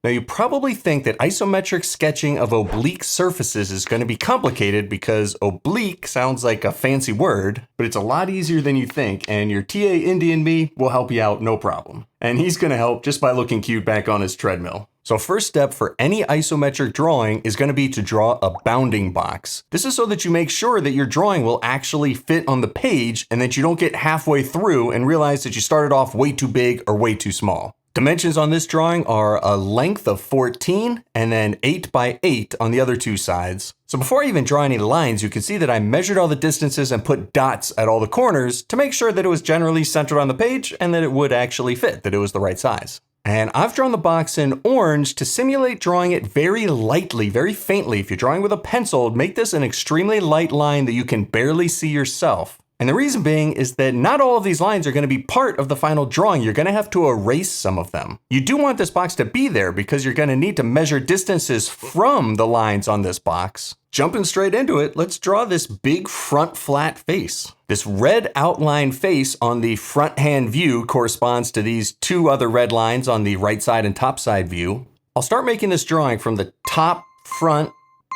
Now you probably think that isometric sketching of oblique surfaces is going to be complicated because oblique sounds like a fancy word, but it's a lot easier than you think, and your TA Indy and me will help you out no problem. And he's going to help just by looking cute back on his treadmill. So first step for any isometric drawing is going to be to draw a bounding box. This is so that you make sure that your drawing will actually fit on the page and that you don't get halfway through and realize that you started off way too big or way too small. Dimensions on this drawing are a length of 14 and then 8 by 8 on the other two sides. So before I even draw any lines, you can see that I measured all the distances and put dots at all the corners to make sure that it was generally centered on the page and that it would actually fit, that it was the right size. And I've drawn the box in orange to simulate drawing it very lightly, very faintly. If you're drawing with a pencil, make this an extremely light line that you can barely see yourself. And the reason being is that not all of these lines are going to be part of the final drawing. You're going to have to erase some of them. You do want this box to be there because you're going to need to measure distances from the lines on this box. Jumping straight into it, let's draw this big front flat face. This red outline face on the front hand view corresponds to these two other red lines on the right side and top side view. I'll start making this drawing from the top, front,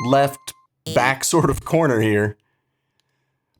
left, back sort of corner here,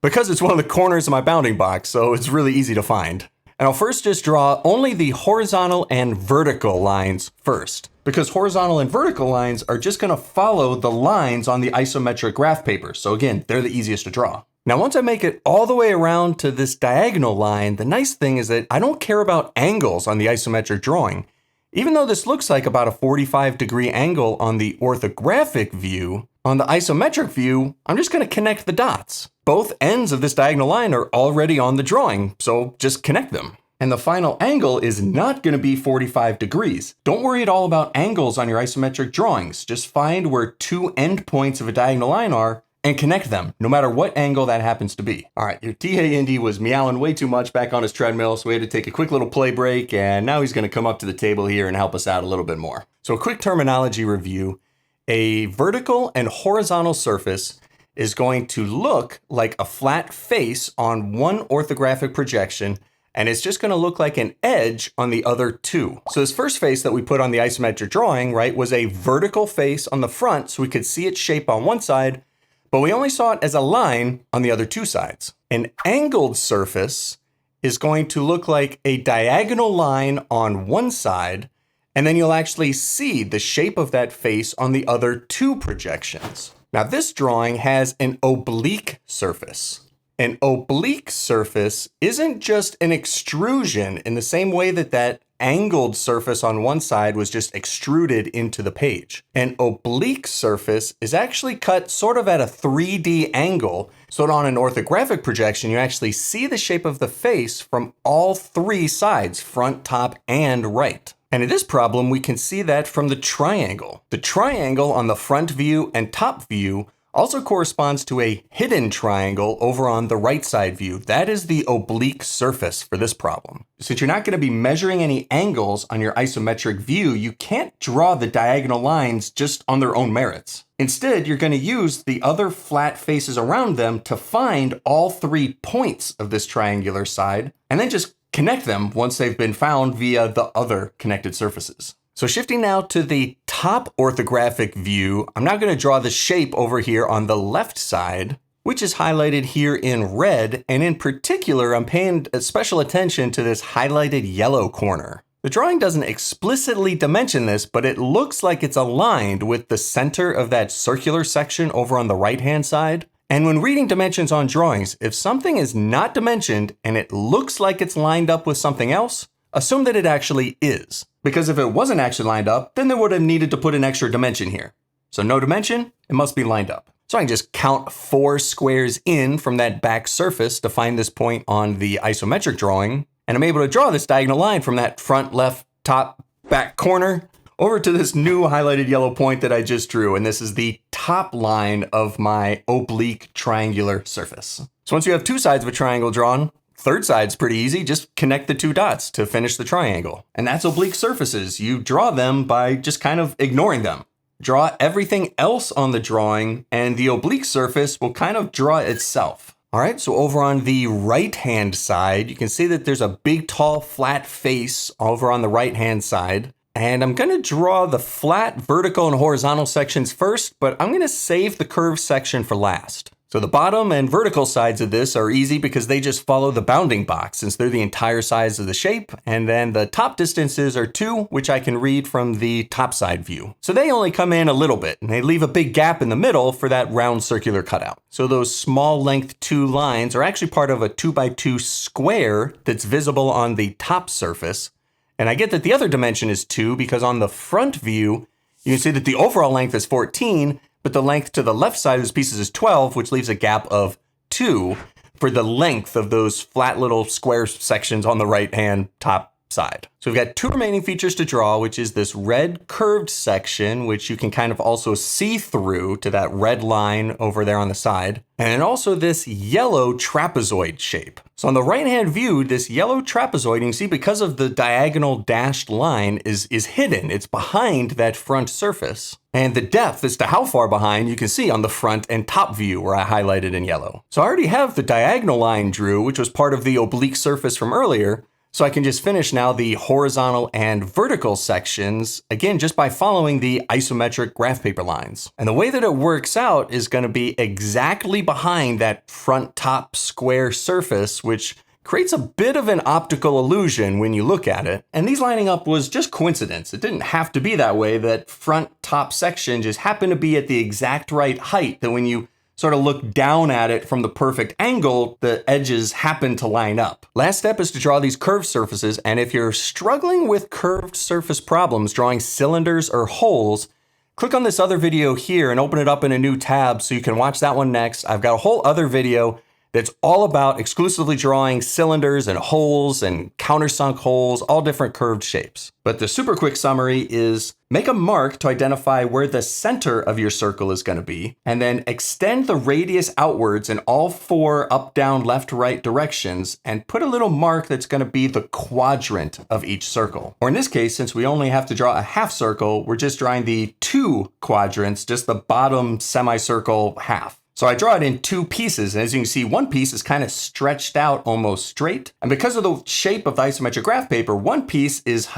because it's one of the corners of my bounding box, so it's really easy to find. And I'll first just draw only the horizontal and vertical lines first, because horizontal and vertical lines are just going to follow the lines on the isometric graph paper. So again, they're the easiest to draw. Now, once I make it all the way around to this diagonal line, the nice thing is that I don't care about angles on the isometric drawing. Even though this looks like about a 45-degree angle on the orthographic view, on the isometric view, I'm just going to connect the dots. Both ends of this diagonal line are already on the drawing, so just connect them. And the final angle is not going to be 45 degrees. Don't worry at all about angles on your isometric drawings. Just find where two endpoints of a diagonal line are and connect them, no matter what angle that happens to be. All right, your TA Indy was meowing way too much back on his treadmill, so we had to take a quick little play break, and now he's going to come up to the table here and help us out a little bit more. So a quick terminology review. A vertical and horizontal surface is going to look like a flat face on one orthographic projection, and it's just going to look like an edge on the other two. So this first face that we put on the isometric drawing, right, was a vertical face on the front, so we could see its shape on one side, but we only saw it as a line on the other two sides. An angled surface is going to look like a diagonal line on one side, and then you'll actually see the shape of that face on the other two projections. Now this drawing has an oblique surface. An oblique surface isn't just an extrusion in the same way that that angled surface on one side was just extruded into the page. An oblique surface is actually cut sort of at a 3D angle, so that on an orthographic projection, you actually see the shape of the face from all three sides, front, top, and right. And in this problem, we can see that from the triangle. The triangle on the front view and top view also corresponds to a hidden triangle over on the right side view. That is the oblique surface for this problem. Since you're not going to be measuring any angles on your isometric view, you can't draw the diagonal lines just on their own merits. Instead, you're going to use the other flat faces around them to find all 3 points of this triangular side, and then just connect them once they've been found via the other connected surfaces. So shifting now to the top orthographic view, I'm now going to draw the shape over here on the left side, which is highlighted here in red, and in particular, I'm paying special attention to this highlighted yellow corner. The drawing doesn't explicitly dimension this, but it looks like it's aligned with the center of that circular section over on the right-hand side. And when reading dimensions on drawings, if something is not dimensioned and it looks like it's lined up with something else, assume that it actually is. Because if it wasn't actually lined up, then they would have needed to put an extra dimension here. So no dimension, it must be lined up. So I can just count 4 squares in from that back surface to find this point on the isometric drawing. And I'm able to draw this diagonal line from that front, left, top, back corner over to this new highlighted yellow point that I just drew. And this is the top line of my oblique triangular surface. So once you have 2 sides of a triangle drawn, third side's pretty easy. Just connect the 2 dots to finish the triangle. And that's oblique surfaces. You draw them by just kind of ignoring them. Draw everything else on the drawing and the oblique surface will kind of draw itself. All right, so over on the right-hand side, you can see that there's a big, tall, flat face over on the right-hand side. And I'm gonna draw the flat, vertical, and horizontal sections first, but I'm gonna save the curved section for last. So the bottom and vertical sides of this are easy because they just follow the bounding box since they're the entire size of the shape. And then the top distances are 2, which I can read from the top side view. So they only come in a little bit and they leave a big gap in the middle for that round circular cutout. So those small length 2 lines are actually part of a 2x2 square that's visible on the top surface. And I get that the other dimension is 2 because on the front view, you can see that the overall length is 14, but the length to the left side of this piece is 12, which leaves a gap of 2 for the length of those flat little square sections on the right-hand top side. So we've got 2 remaining features to draw, which is this red curved section, which you can kind of also see through to that red line over there on the side, and then also this yellow trapezoid shape. So on the right-hand view, this yellow trapezoid, you can see because of the diagonal dashed line is hidden. It's behind that front surface. And the depth as to how far behind you can see on the front and top view where I highlighted in yellow. So I already have the diagonal line drew, which was part of the oblique surface from earlier. So I can just finish now the horizontal and vertical sections, again, just by following the isometric graph paper lines. And the way that it works out is gonna be exactly behind that front top square surface, which creates a bit of an optical illusion when you look at it. And these lining up was just coincidence. It didn't have to be that way. That front top section just happened to be at the exact right height that when you sort of look down at it from the perfect angle, the edges happen to line up. Last step is to draw these curved surfaces, and if you're struggling with curved surface problems, drawing cylinders or holes, click on this other video here and open it up in a new tab so you can watch that one next. I've got a whole other video that's all about exclusively drawing cylinders and holes and countersunk holes, all different curved shapes. But the super quick summary is make a mark to identify where the center of your circle is going to be, and then extend the radius outwards in all 4 up, down, left, right directions, and put a little mark that's going to be the quadrant of each circle. Or in this case, since we only have to draw a half circle, we're just drawing the 2 quadrants, just the bottom semicircle half. So I draw it in 2 pieces, and as you can see, one piece is kind of stretched out almost straight. And because of the shape of the isometric graph paper, one piece is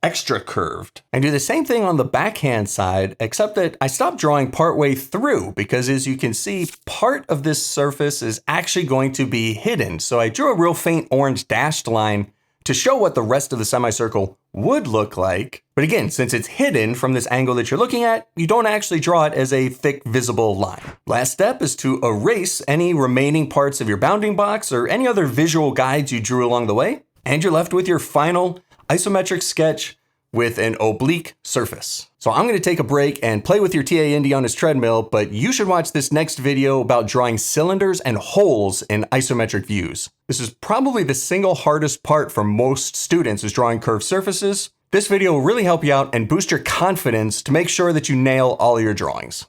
extra curved. And do the same thing on the backhand side, except that I stopped drawing partway through because as you can see, part of this surface is actually going to be hidden. So I drew a real faint orange dashed line to show what the rest of the semicircle would look like. But again, since it's hidden from this angle that you're looking at, you don't actually draw it as a thick visible line. Last step is to erase any remaining parts of your bounding box or any other visual guides you drew along the way, and you're left with your final isometric sketch with an oblique surface. So I'm gonna take a break and play with your TA Indy on his treadmill, but you should watch this next video about drawing cylinders and holes in isometric views. This is probably the single hardest part for most students is drawing curved surfaces. This video will really help you out and boost your confidence to make sure that you nail all your drawings.